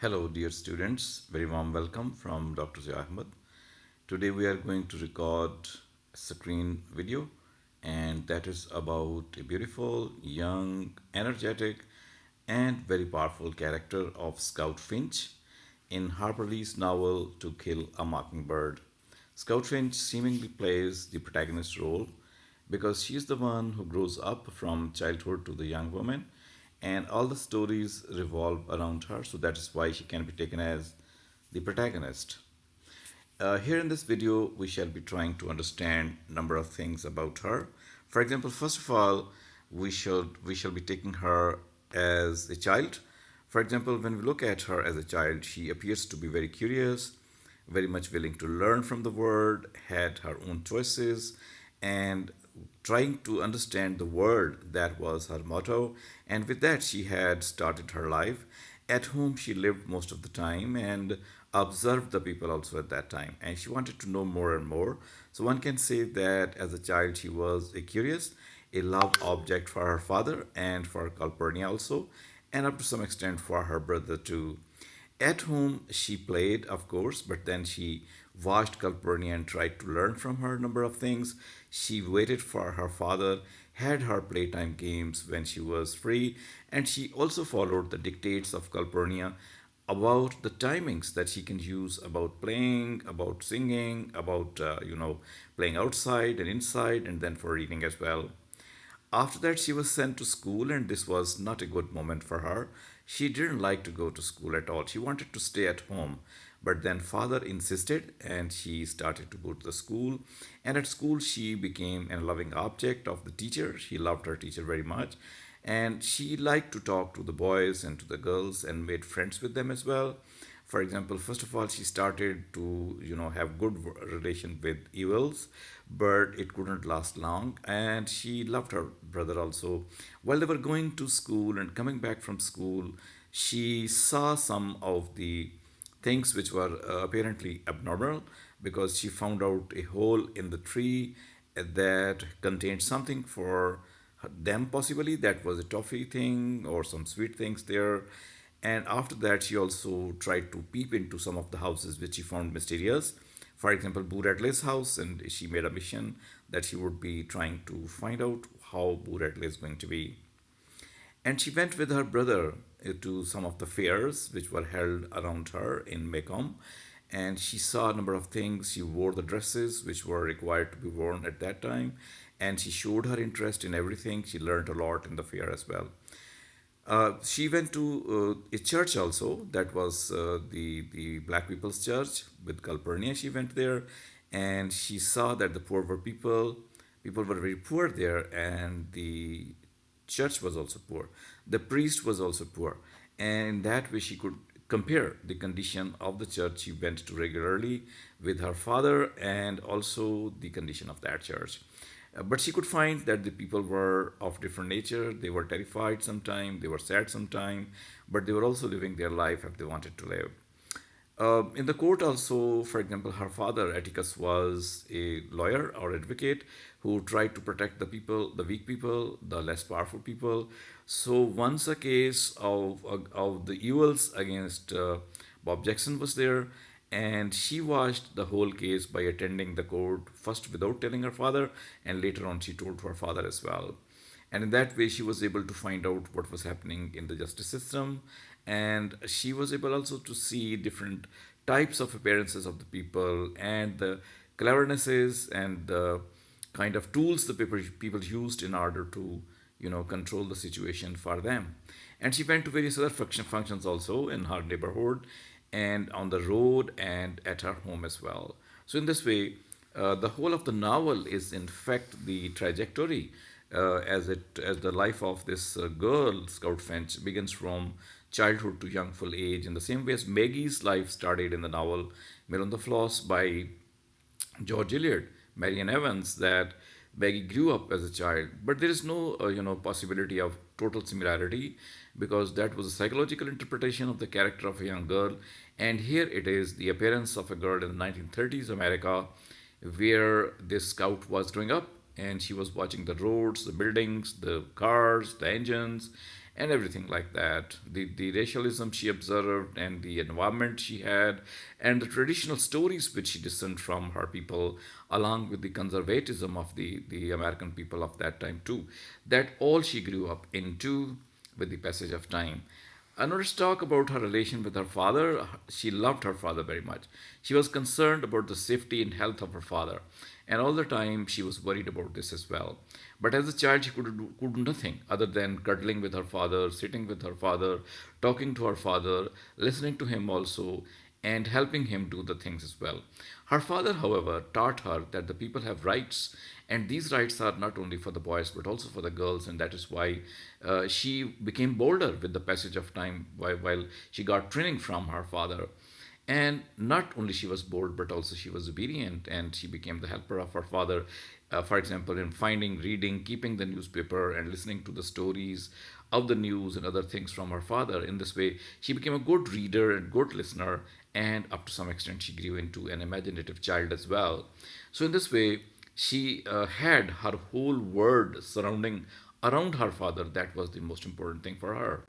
Hello, dear students. Very warm welcome from Dr. Zia Ahmed. Today we are going to record a screen video, and that is about a beautiful, young, energetic, and very powerful character of Scout Finch in Harper Lee's novel To Kill a Mockingbird. Scout Finch seemingly plays the protagonist role because she is the one who grows up from childhood to the young woman, and all the stories revolve around her, so that is why she can be taken as the protagonist. Here in this video, we shall be trying to understand a number of things about her. For example, first of all, we shall be taking her as a child. For example, when we look at her as a child, she appears to be very curious, very much willing to learn from the world, had her own choices, and trying to understand the world. That was her motto. And with that, she had started her life. At home, she lived most of the time and observed the people also at that time. And she wanted to know more and more. So one can say that as a child, she was a curious, a love object for her father and for Calpurnia also, and up to some extent for her brother too. At home, she played, of course, but then she watched Calpurnia and tried to learn from her a number of things. She waited for her father, had her playtime games when she was free, and she also followed the dictates of Calpurnia about the timings that she can use about playing, about singing, about playing outside and inside, and then for reading as well. After that, she was sent to school, and this was not a good moment for her. She didn't like to go to school at all. She wanted to stay at home. But then father insisted, and she started to go to the school. And at school, she became a loving object of the teacher. She loved her teacher very much. And she liked to talk to the boys and to the girls and made friends with them as well. For example, first of all, she started to have good relation with evils, but it couldn't last long. And she loved her brother also. While they were going to school and coming back from school, she saw some of the things which were apparently abnormal, because she found out a hole in the tree that contained something for them, possibly that was a toffee thing or some sweet things there. And after that, she also tried to peep into some of the houses which she found mysterious. For example, Boo Radley's house, and she made a mission that she would be trying to find out how Boo Radley is going to be. And she went with her brother to some of the fairs which were held around her in Maycomb. And she saw a number of things. She wore the dresses which were required to be worn at that time. And she showed her interest in everything. She learned a lot in the fair as well. She went to a church also. That was the Black People's Church with Calpurnia. She went there, and she saw that the poor were people. People were very poor there, and the church was also poor. The priest was also poor, and in that way she could compare the condition of the church she went to regularly with her father, and also the condition of that church. But she could find that the people were of different nature. They were terrified sometime, they were sad sometime, but they were also living their life if they wanted to live. In the court, also, for example, her father, Atticus, was a lawyer or advocate who tried to protect the people, the weak people, the less powerful people. So, once a case of the evils against Bob Jackson was there, and she watched the whole case by attending the court first without telling her father, and later on, she told her father as well. And in that way, she was able to find out what was happening in the justice system, and she was able also to see different types of appearances of the people and the clevernesses and the kind of tools the people used in order to control the situation for them. And she went to various other functions also in her neighborhood and on the road and at her home as well. So in this way, the whole of the novel is in fact the trajectory, as the life of this girl Scout Finch begins from childhood to young full age, in the same way as Maggie's life started in the novel Mill on the Floss by George Eliot, Marian Evans, that Maggie grew up as a child, but there is no possibility of total similarity, because that was a psychological interpretation of the character of a young girl, and here it is the appearance of a girl in the 1930s America, where this scout was growing up, and she was watching the roads, the buildings, the cars, the engines, and everything like that. The racialism she observed and the environment she had and the traditional stories which she discerned from her people, along with the conservatism of the American people of that time too. That all she grew up into with the passage of time. And let's talk about her relation with her father. She loved her father very much. She was concerned about the safety and health of her father. And all the time she was worried about this as well. But as a child, she could do nothing other than cuddling with her father, sitting with her father, talking to her father, listening to him also, and helping him do the things as well. Her father, however, taught her that the people have rights, and these rights are not only for the boys but also for the girls, and that is why she became bolder with the passage of time while she got training from her father. And not only she was bold, but also she was obedient, and she became the helper of her father. For example, in finding, reading, keeping the newspaper, and listening to the stories of the news and other things from her father. In this way, she became a good reader and good listener, and up to some extent, she grew into an imaginative child as well. So, in this way, she had her whole world surrounding around her father. That was the most important thing for her.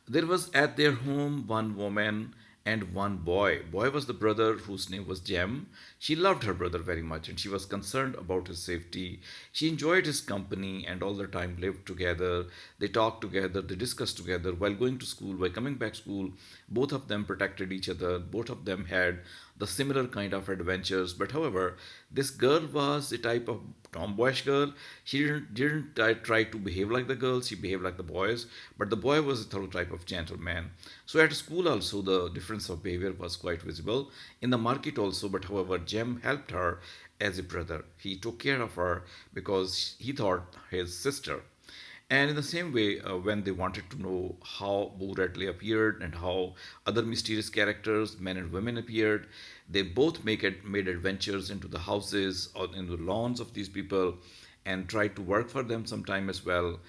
There was at their home one woman and one boy. Boy was the brother whose name was Jem. She loved her brother very much and she was concerned about his safety. She enjoyed his company and all the time lived together. They talked together, they discussed together while going to school, while coming back school. Both of them protected each other. Both of them had the similar kind of adventures. But however, this girl was a type of tomboyish girl. She didn't try to behave like the girls. She behaved like the boys. But the boy was a thorough type of gentleman. So at school also the difference of behavior was quite visible. In the market also. But however, Jem helped her as a brother. He took care of her because he thought his sister. And in the same way, when they wanted to know how Boo Radley appeared and how other mysterious characters, men and women, appeared, they both made adventures into the houses or in the lawns of these people and tried to work for them sometime as well.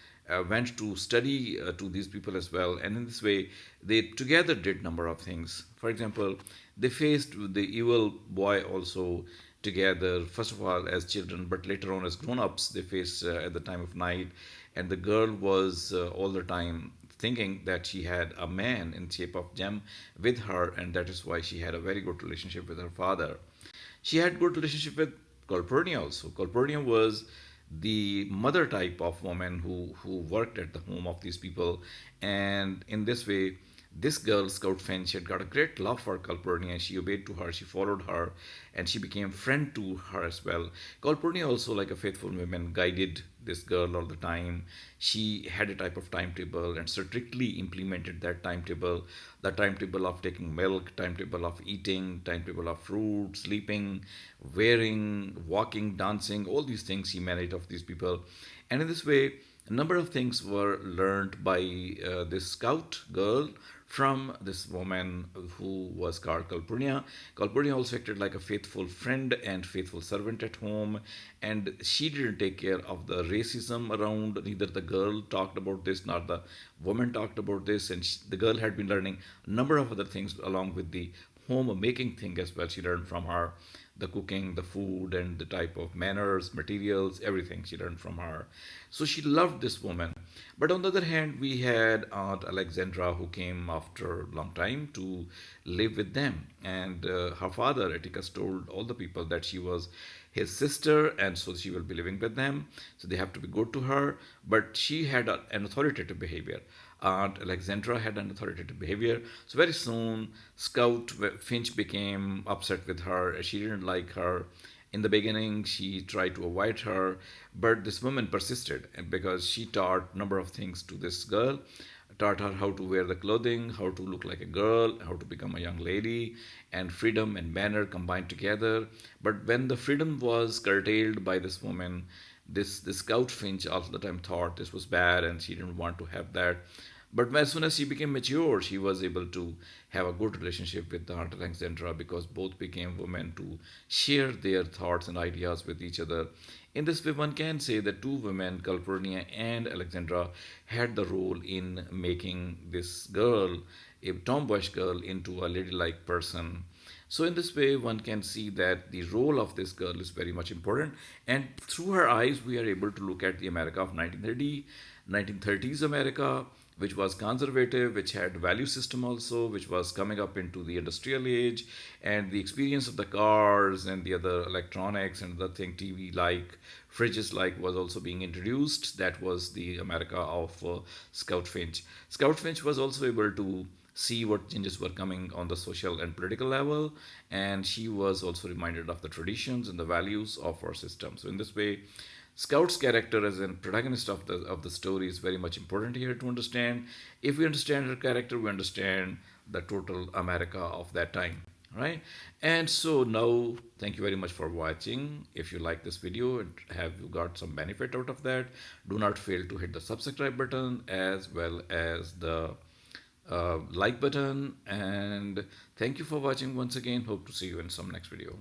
Went to study to these people as well, and in this way, they together did number of things. For example, they faced the evil boy also together. First of all, as children, but later on as grown-ups, they faced at the time of night, and the girl was all the time thinking that she had a man in shape of Jem with her, and that is why she had a very good relationship with her father. She had good relationship with Calpurnia also. Calpurnia was the mother type of woman who worked at the home of these people, and in this way, this girl, Scout Finch, had got a great love for Calpurnia. She obeyed to her, she followed her, and she became friend to her as well. Calpurnia also, like a faithful woman, guided this girl all the time. She had a type of timetable and strictly implemented that timetable. The timetable of taking milk, timetable of eating, timetable of fruit, sleeping, wearing, walking, dancing, all these things she managed of these people. And in this way, a number of things were learned by this scout girl from this woman who was called Calpurnia. Calpurnia also acted like a faithful friend and faithful servant at home, and she didn't take care of the racism around. Neither the girl talked about this nor the woman talked about this, and the girl had been learning a number of other things along with the home making thing as well. She learned from her the cooking, the food, and the type of manners, materials, everything she learned from her. So she loved this woman. But on the other hand, we had Aunt Alexandra who came after a long time to live with them. And her father, Atticus, told all the people that she was his sister and so she will be living with them. So they have to be good to her. But she had an authoritative behavior. Aunt Alexandra had an authoritative behavior. So very soon, Scout Finch became upset with her. She didn't like her. In the beginning, she tried to avoid her, but this woman persisted because she taught a number of things to this girl, taught her how to wear the clothing, how to look like a girl, how to become a young lady, and freedom and manner combined together. But when the freedom was curtailed by this woman, this Scout Finch all the time thought this was bad and she didn't want to have that. But as soon as she became mature, she was able to have a good relationship with Aunt Alexandra because both became women to share their thoughts and ideas with each other. In this way, one can say that two women, Calpurnia and Alexandra, had the role in making this girl, a tomboyish girl, into a ladylike person. So, in this way, one can see that the role of this girl is very much important. And through her eyes, we are able to look at the America of 1930, 1930s America, which was conservative, which had value system also, which was coming up into the industrial age, and the experience of the cars and the other electronics and the thing, TV like, fridges like, was also being introduced. That was the America of Scout Finch. Scout Finch was also able to see what changes were coming on the social and political level, and she was also reminded of the traditions and the values of our system. So in this way, Scout's character as a protagonist of the story is very much important here to understand. If we understand her character, we understand the total America of that time, right? And so now, thank you very much for watching. If you like this video and have you got some benefit out of that, do not fail to hit the subscribe button as well as the like button. And thank you for watching once again. Hope to see you in some next video.